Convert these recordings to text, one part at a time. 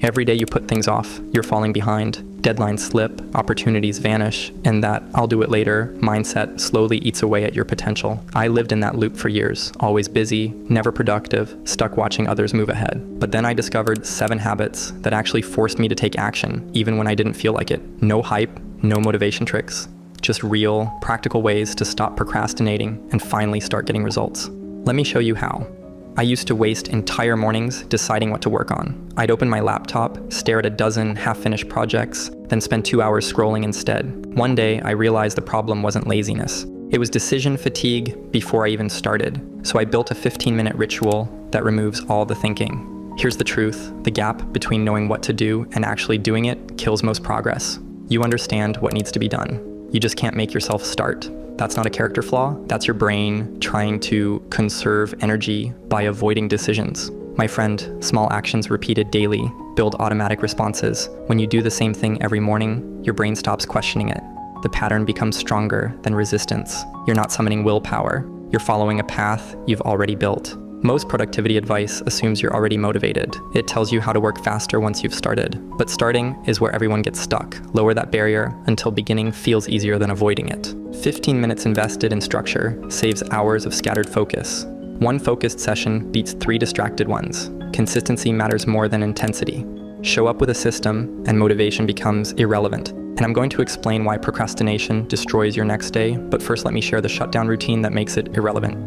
Every day you put things off, you're falling behind. Deadlines slip, opportunities vanish, and that "I'll do it later" mindset slowly eats away at your potential. I lived in that loop for years, always busy, never productive, stuck watching others move ahead. But then I discovered 7 habits that actually forced me to take action, even when I didn't feel like it. No hype, no motivation tricks, just real, practical ways to stop procrastinating and finally start getting results. Let me show you how. I used to waste entire mornings deciding what to work on. I'd open my laptop, stare at a dozen half-finished projects, then spend 2 hours scrolling instead. One day, I realized the problem wasn't laziness. It was decision fatigue before I even started. So I built a 15-minute ritual that removes all the thinking. Here's the truth: the gap between knowing what to do and actually doing it kills most progress. You understand what needs to be done. You just can't make yourself start. That's not a character flaw. That's your brain trying to conserve energy by avoiding decisions. My friend, small actions repeated daily build automatic responses. When you do the same thing every morning, your brain stops questioning it. The pattern becomes stronger than resistance. You're not summoning willpower. You're following a path you've already built. Most productivity advice assumes you're already motivated. It tells you how to work faster once you've started. But starting is where everyone gets stuck. Lower that barrier until beginning feels easier than avoiding it. 15 minutes invested in structure saves hours of scattered focus. One focused session beats 3 distracted ones. Consistency matters more than intensity. Show up with a system and motivation becomes irrelevant. And I'm going to explain why procrastination destroys your next day, but first let me share the shutdown routine that makes it irrelevant.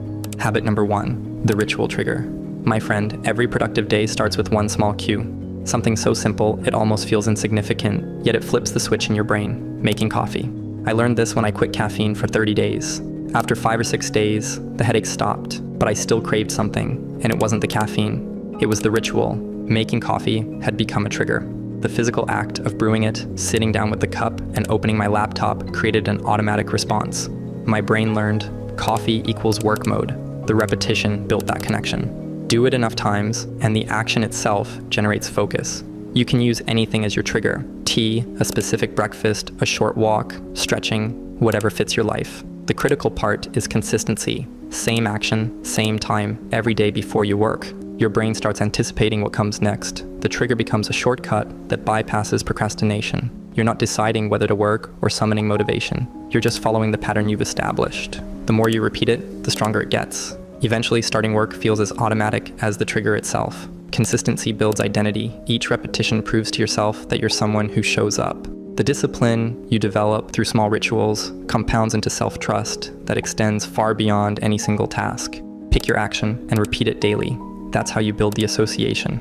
Habit number 1, the ritual trigger. My friend, every productive day starts with one small cue. Something so simple, it almost feels insignificant, yet it flips the switch in your brain: making coffee. I learned this when I quit caffeine for 30 days. After 5 or 6 days, the headache stopped, but I still craved something, and it wasn't the caffeine. It was the ritual. Making coffee had become a trigger. The physical act of brewing it, sitting down with the cup, and opening my laptop created an automatic response. My brain learned coffee equals work mode. The repetition built that connection. Do it enough times, and the action itself generates focus. You can use anything as your trigger: tea, a specific breakfast, a short walk, stretching, whatever fits your life. The critical part is consistency. Same action, same time, every day before you work. Your brain starts anticipating what comes next. The trigger becomes a shortcut that bypasses procrastination. You're not deciding whether to work or summoning motivation. You're just following the pattern you've established. The more you repeat it, the stronger it gets. Eventually, starting work feels as automatic as the trigger itself. Consistency builds identity. Each repetition proves to yourself that you're someone who shows up. The discipline you develop through small rituals compounds into self-trust that extends far beyond any single task. Pick your action and repeat it daily. That's how you build the association.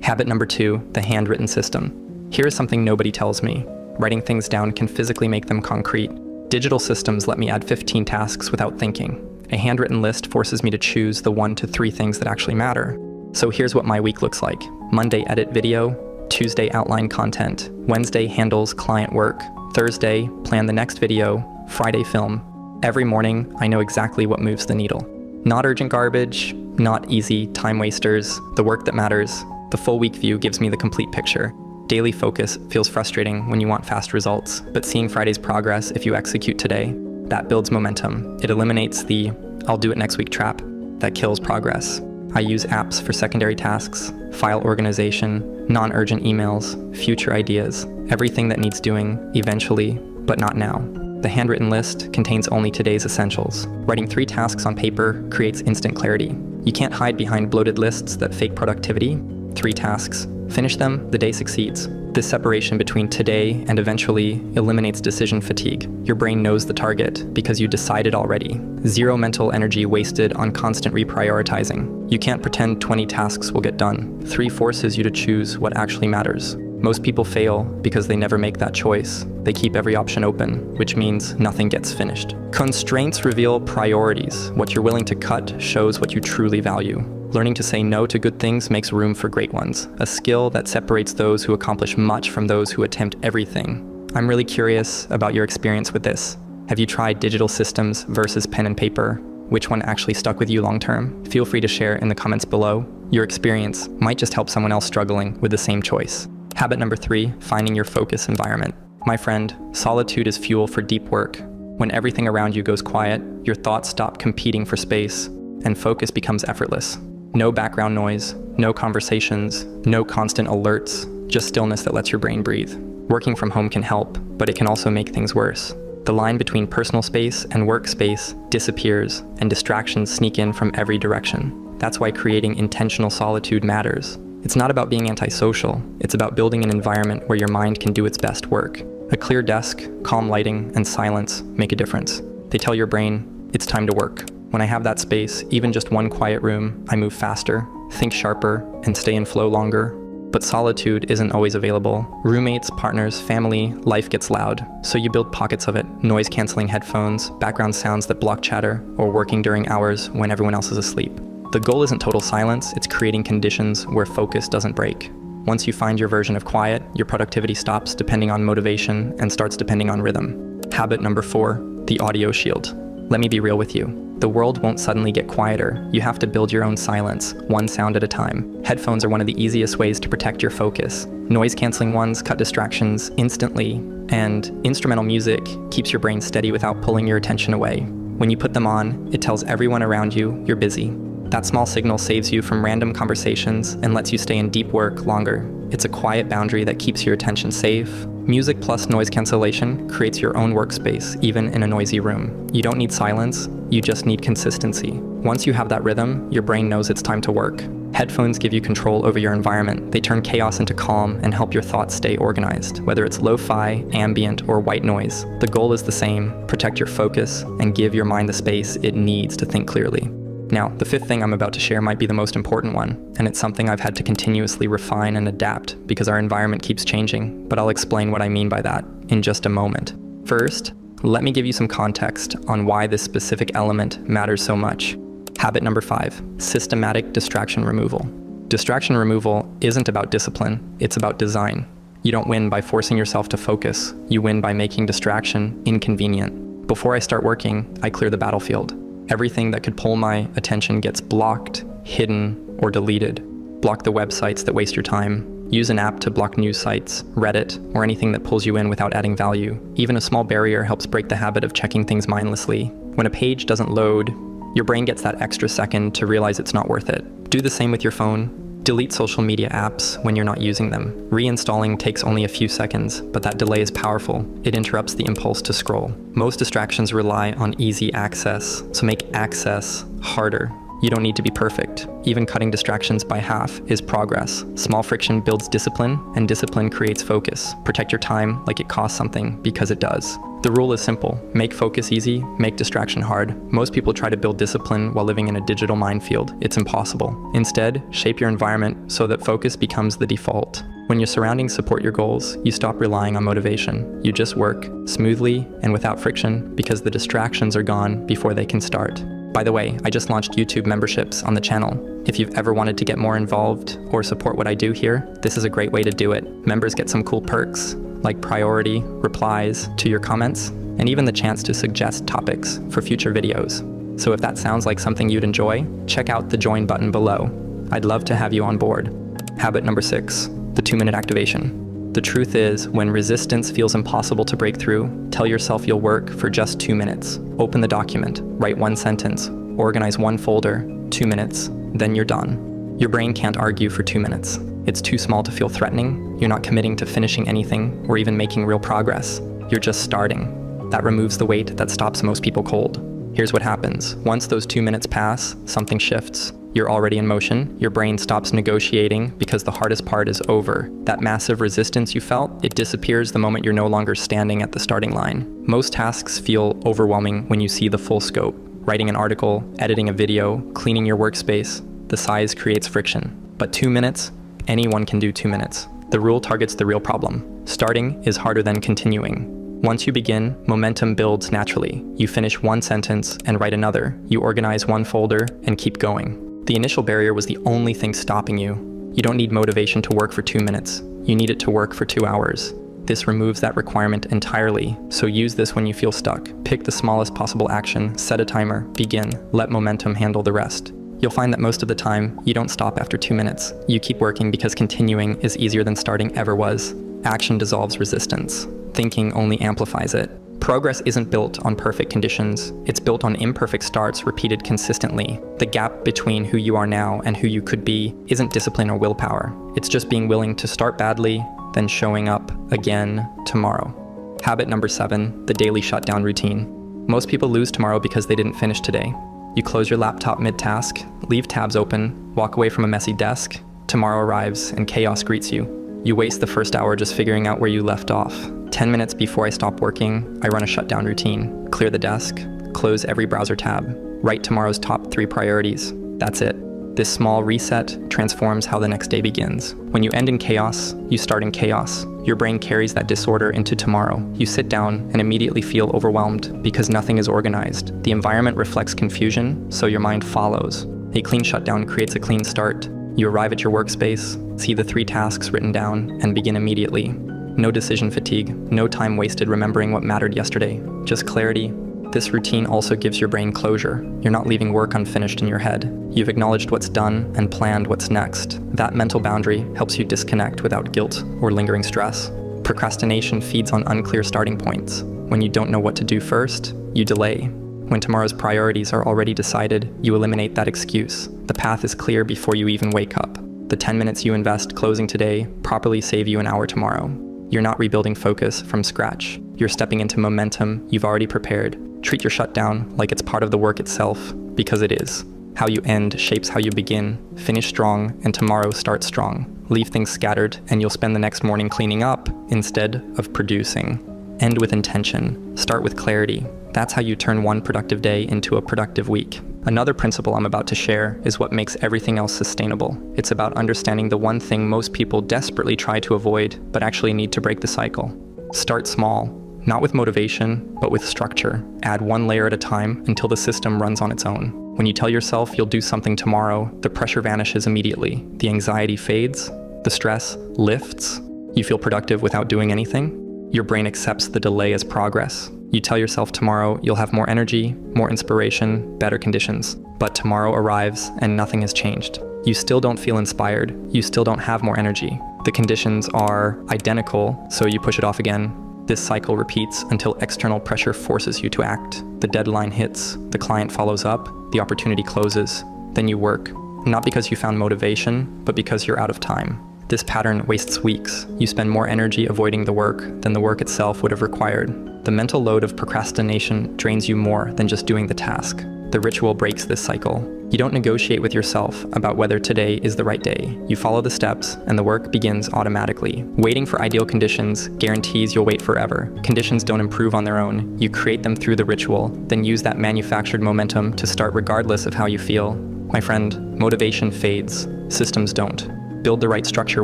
Habit number 2, the handwritten system. Here is something nobody tells me. Writing things down can physically make them concrete. Digital systems let me add 15 tasks without thinking. A handwritten list forces me to choose the 1 to 3 things that actually matter. So here's what my week looks like. Monday, edit video. Tuesday, outline content. Wednesday, handles client work. Thursday, plan the next video. Friday, film. Every morning, I know exactly what moves the needle. Not urgent garbage, not easy time wasters, the work that matters. The full week view gives me the complete picture. Daily focus feels frustrating when you want fast results, but seeing Friday's progress if you execute today, that builds momentum. It eliminates the "I'll do it next week" trap that kills progress. I use apps for secondary tasks, file organization, non-urgent emails, future ideas, everything that needs doing eventually, but not now. The handwritten list contains only today's essentials. Writing 3 tasks on paper creates instant clarity. You can't hide behind bloated lists that fake productivity. 3 tasks. Finish them, the day succeeds. This separation between today and eventually eliminates decision fatigue. Your brain knows the target because you decided already. 0 mental energy wasted on constant reprioritizing. You can't pretend 20 tasks will get done. 3 forces you to choose what actually matters. Most people fail because they never make that choice. They keep every option open, which means nothing gets finished. Constraints reveal priorities. What you're willing to cut shows what you truly value. Learning to say no to good things makes room for great ones, a skill that separates those who accomplish much from those who attempt everything. I'm really curious about your experience with this. Have you tried digital systems versus pen and paper? Which one actually stuck with you long term? Feel free to share in the comments below. Your experience might just help someone else struggling with the same choice. Habit number 3, finding your focus environment. My friend, solitude is fuel for deep work. When everything around you goes quiet, your thoughts stop competing for space, and focus becomes effortless. No background noise, no conversations, no constant alerts, just stillness that lets your brain breathe. Working from home can help, but it can also make things worse. The line between personal space and workspace disappears, and distractions sneak in from every direction. That's why creating intentional solitude matters. It's not about being antisocial, it's about building an environment where your mind can do its best work. A clear desk, calm lighting, and silence make a difference. They tell your brain, it's time to work. When I have that space, even just one quiet room, I move faster, think sharper, and stay in flow longer. But solitude isn't always available. Roommates, partners, family, life gets loud. So you build pockets of it, noise-canceling headphones, background sounds that block chatter, or working during hours when everyone else is asleep. The goal isn't total silence, it's creating conditions where focus doesn't break. Once you find your version of quiet, your productivity stops depending on motivation and starts depending on rhythm. Habit number 4, the audio shield. Let me be real with you. The world won't suddenly get quieter. You have to build your own silence, one sound at a time. Headphones are one of the easiest ways to protect your focus. Noise-canceling ones cut distractions instantly, and instrumental music keeps your brain steady without pulling your attention away. When you put them on, it tells everyone around you you're busy. That small signal saves you from random conversations and lets you stay in deep work longer. It's a quiet boundary that keeps your attention safe. Music plus noise cancellation creates your own workspace, even in a noisy room. You don't need silence, you just need consistency. Once you have that rhythm, your brain knows it's time to work. Headphones give you control over your environment. They turn chaos into calm and help your thoughts stay organized. Whether it's lo-fi, ambient, or white noise, the goal is the same: protect your focus and give your mind the space it needs to think clearly. Now, the 5th thing I'm about to share might be the most important one, and it's something I've had to continuously refine and adapt because our environment keeps changing, but I'll explain what I mean by that in just a moment. First, let me give you some context on why this specific element matters so much. Habit number 5, systematic distraction removal. Distraction removal isn't about discipline, it's about design. You don't win by forcing yourself to focus, you win by making distraction inconvenient. Before I start working, I clear the battlefield. Everything that could pull my attention gets blocked, hidden, or deleted. Block the websites that waste your time. Use an app to block news sites, Reddit, or anything that pulls you in without adding value. Even a small barrier helps break the habit of checking things mindlessly. When a page doesn't load, your brain gets that extra second to realize it's not worth it. Do the same with your phone. Delete social media apps when you're not using them. Reinstalling takes only a few seconds, but that delay is powerful. It interrupts the impulse to scroll. Most distractions rely on easy access, so make access harder. You don't need to be perfect. Even cutting distractions by half is progress. Small friction builds discipline, and discipline creates focus. Protect your time like it costs something, because it does. The rule is simple: make focus easy, make distraction hard. Most people try to build discipline while living in a digital minefield. It's impossible. Instead, shape your environment so that focus becomes the default. When your surroundings support your goals, you stop relying on motivation. You just work smoothly and without friction because the distractions are gone before they can start. By the way, I just launched YouTube memberships on the channel. If you've ever wanted to get more involved or support what I do here, this is a great way to do it. Members get some cool perks, like priority replies to your comments, and even the chance to suggest topics for future videos. So if that sounds like something you'd enjoy, check out the join button below. I'd love to have you on board. Habit number 6, the 2-minute activation. The truth is, when resistance feels impossible to break through, tell yourself you'll work for just 2 minutes. Open the document, write 1 sentence, organize 1 folder, 2 minutes, then you're done. Your brain can't argue for 2 minutes. It's too small to feel threatening. You're not committing to finishing anything or even making real progress. You're just starting. That removes the weight that stops most people cold. Here's what happens. Once those 2 minutes pass, something shifts. You're already in motion. Your brain stops negotiating because the hardest part is over. That massive resistance you felt, it disappears the moment you're no longer standing at the starting line. Most tasks feel overwhelming when you see the full scope. Writing an article, editing a video, cleaning your workspace, the size creates friction. But 2 minutes? Anyone can do 2 minutes. The rule targets the real problem. Starting is harder than continuing. Once you begin, momentum builds naturally. You finish 1 sentence and write another. You organize 1 folder and keep going. The initial barrier was the only thing stopping you. You don't need motivation to work for 2 minutes. You need it to work for 2 hours. This removes that requirement entirely, so use this when you feel stuck. Pick the smallest possible action, set a timer, begin, let momentum handle the rest. You'll find that most of the time, you don't stop after 2 minutes. You keep working because continuing is easier than starting ever was. Action dissolves resistance. Thinking only amplifies it. Progress isn't built on perfect conditions. It's built on imperfect starts repeated consistently. The gap between who you are now and who you could be isn't discipline or willpower. It's just being willing to start badly, then showing up again tomorrow. Habit number 7, the daily shutdown routine. Most people lose tomorrow because they didn't finish today. You close your laptop mid-task, leave tabs open, walk away from a messy desk. Tomorrow arrives and chaos greets you. You waste the first hour just figuring out where you left off. 10 minutes before I stop working, I run a shutdown routine. Clear the desk, close every browser tab, write tomorrow's top 3 priorities. That's it. This small reset transforms how the next day begins. When you end in chaos, you start in chaos. Your brain carries that disorder into tomorrow. You sit down and immediately feel overwhelmed because nothing is organized. The environment reflects confusion, so your mind follows. A clean shutdown creates a clean start. You arrive at your workspace, see the 3 tasks written down, and begin immediately. No decision fatigue, no time wasted remembering what mattered yesterday, just clarity. This routine also gives your brain closure. You're not leaving work unfinished in your head. You've acknowledged what's done and planned what's next. That mental boundary helps you disconnect without guilt or lingering stress. Procrastination feeds on unclear starting points. When you don't know what to do first, you delay. When tomorrow's priorities are already decided, you eliminate that excuse. The path is clear before you even wake up. The 10 minutes you invest closing today probably save you an hour tomorrow. You're not rebuilding focus from scratch. You're stepping into momentum you've already prepared. Treat your shutdown like it's part of the work itself, because it is. How you end shapes how you begin. Finish strong, and tomorrow start strong. Leave things scattered, and you'll spend the next morning cleaning up instead of producing. End with intention. Start with clarity. That's how you turn one productive day into a productive week. Another principle I'm about to share is what makes everything else sustainable. It's about understanding the one thing most people desperately try to avoid, but actually need to break the cycle. Start small. Not with motivation, but with structure. Add one layer at a time until the system runs on its own. When you tell yourself you'll do something tomorrow, the pressure vanishes immediately. The anxiety fades, the stress lifts. You feel productive without doing anything. Your brain accepts the delay as progress. You tell yourself tomorrow you'll have more energy, more inspiration, better conditions. But tomorrow arrives and nothing has changed. You still don't feel inspired. You still don't have more energy. The conditions are identical, so you push it off again. This cycle repeats until external pressure forces you to act. The deadline hits, the client follows up, the opportunity closes. Then you work, not because you found motivation, but because you're out of time. This pattern wastes weeks. You spend more energy avoiding the work than the work itself would have required. The mental load of procrastination drains you more than just doing the task. The ritual breaks this cycle. You don't negotiate with yourself about whether today is the right day. You follow the steps, and the work begins automatically. Waiting for ideal conditions guarantees you'll wait forever. Conditions don't improve on their own. You create them through the ritual, then use that manufactured momentum to start regardless of how you feel. My friend, motivation fades. Systems don't. Build the right structure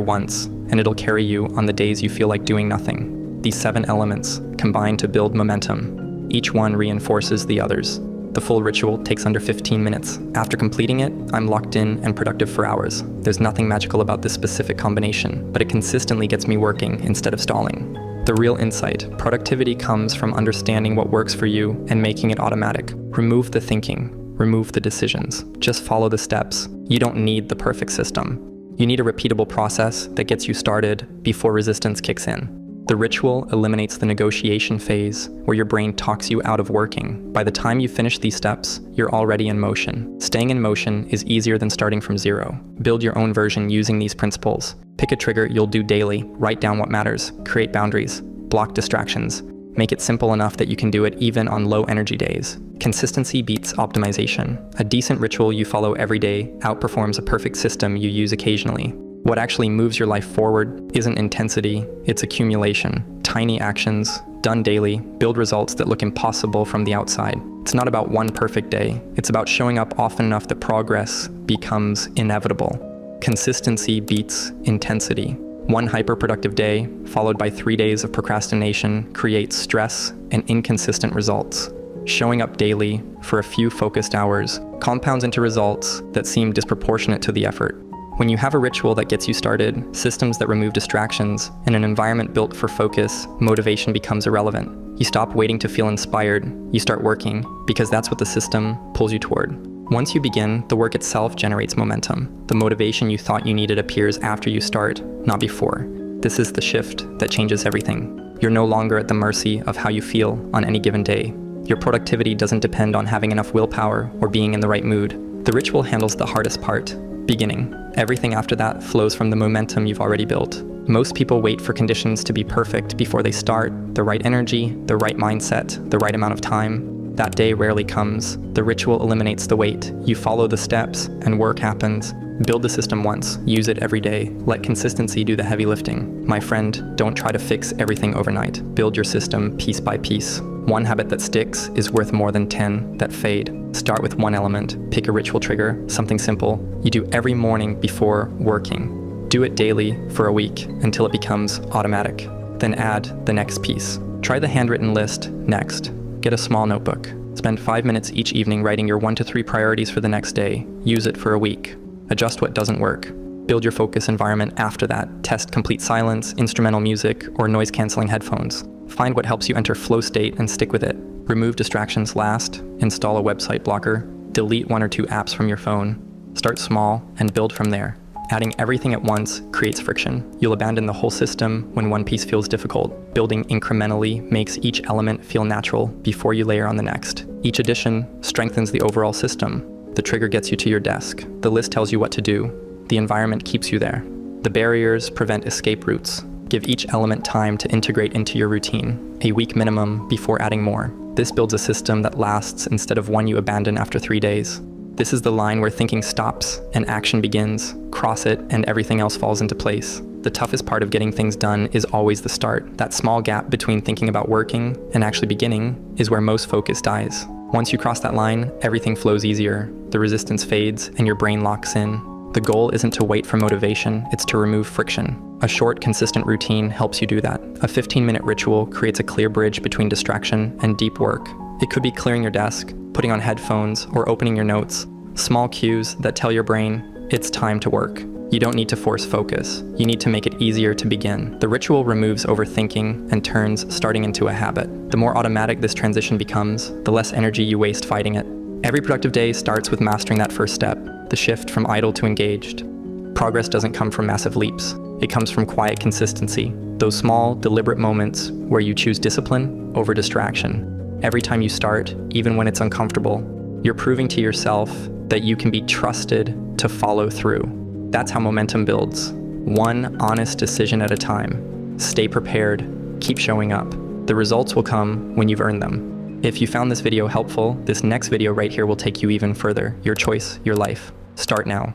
once, and it'll carry you on the days you feel like doing nothing. These 7 elements combine to build momentum. Each one reinforces the others. The full ritual takes under 15 minutes. After completing it, I'm locked in and productive for hours. There's nothing magical about this specific combination, but it consistently gets me working instead of stalling. The real insight: productivity comes from understanding what works for you and making it automatic. Remove the thinking, remove the decisions. Just follow the steps. You don't need the perfect system. You need a repeatable process that gets you started before resistance kicks in. The ritual eliminates the negotiation phase, where your brain talks you out of working. By the time you finish these steps, you're already in motion. Staying in motion is easier than starting from zero. Build your own version using these principles. Pick a trigger you'll do daily, write down what matters, create boundaries, block distractions. Make it simple enough that you can do it even on low energy days. Consistency beats optimization. A decent ritual you follow every day outperforms a perfect system you use occasionally. What actually moves your life forward isn't intensity, it's accumulation. Tiny actions, done daily, build results that look impossible from the outside. It's not about one perfect day. It's about showing up often enough that progress becomes inevitable. Consistency beats intensity. One hyper-productive day, followed by 3 days of procrastination, creates stress and inconsistent results. Showing up daily for a few focused hours compounds into results that seem disproportionate to the effort. When you have a ritual that gets you started, systems that remove distractions, and an environment built for focus, motivation becomes irrelevant. You stop waiting to feel inspired. You start working, because that's what the system pulls you toward. Once you begin, the work itself generates momentum. The motivation you thought you needed appears after you start, not before. This is the shift that changes everything. You're no longer at the mercy of how you feel on any given day. Your productivity doesn't depend on having enough willpower or being in the right mood. The ritual handles the hardest part, beginning. Everything after that flows from the momentum you've already built. Most people wait for conditions to be perfect before they start. The right energy, the right mindset, the right amount of time. That day rarely comes. The ritual eliminates the wait. You follow the steps and work happens. Build the system once, use it every day. Let consistency do the heavy lifting. My friend, don't try to fix everything overnight. Build your system piece by piece. One habit that sticks is worth more than 10 that fade. Start with one element. Pick a ritual trigger, something simple you do every morning before working. Do it daily for a week until it becomes automatic. Then add the next piece. Try the handwritten list next. Get a small notebook. Spend 5 minutes each evening writing your 1 to 3 priorities for the next day. Use it for a week. Adjust what doesn't work. Build your focus environment after that. Test complete silence, instrumental music, or noise-canceling headphones. Find what helps you enter flow state and stick with it. Remove distractions last. Install a website blocker. Delete 1 or 2 apps from your phone. Start small and build from there. Adding everything at once creates friction. You'll abandon the whole system when one piece feels difficult. Building incrementally makes each element feel natural before you layer on the next. Each addition strengthens the overall system. The trigger gets you to your desk. The list tells you what to do. The environment keeps you there. The barriers prevent escape routes. Give each element time to integrate into your routine, a week minimum before adding more. This builds a system that lasts instead of one you abandon after 3 days. This is the line where thinking stops and action begins. Cross it and everything else falls into place. The toughest part of getting things done is always the start. That small gap between thinking about working and actually beginning is where most focus dies. Once you cross that line, everything flows easier. The resistance fades and your brain locks in. The goal isn't to wait for motivation, it's to remove friction. A short, consistent routine helps you do that. A 15-minute ritual creates a clear bridge between distraction and deep work. It could be clearing your desk, putting on headphones, or opening your notes. Small cues that tell your brain, it's time to work. You don't need to force focus. You need to make it easier to begin. The ritual removes overthinking and turns starting into a habit. The more automatic this transition becomes, the less energy you waste fighting it. Every productive day starts with mastering that first step, the shift from idle to engaged. Progress doesn't come from massive leaps. It comes from quiet consistency. Those small, deliberate moments where you choose discipline over distraction. Every time you start, even when it's uncomfortable, you're proving to yourself that you can be trusted to follow through. That's how momentum builds. One honest decision at a time. Stay prepared, keep showing up. The results will come when you've earned them. If you found this video helpful, this next video right here will take you even further. Your choice, your life. Start now.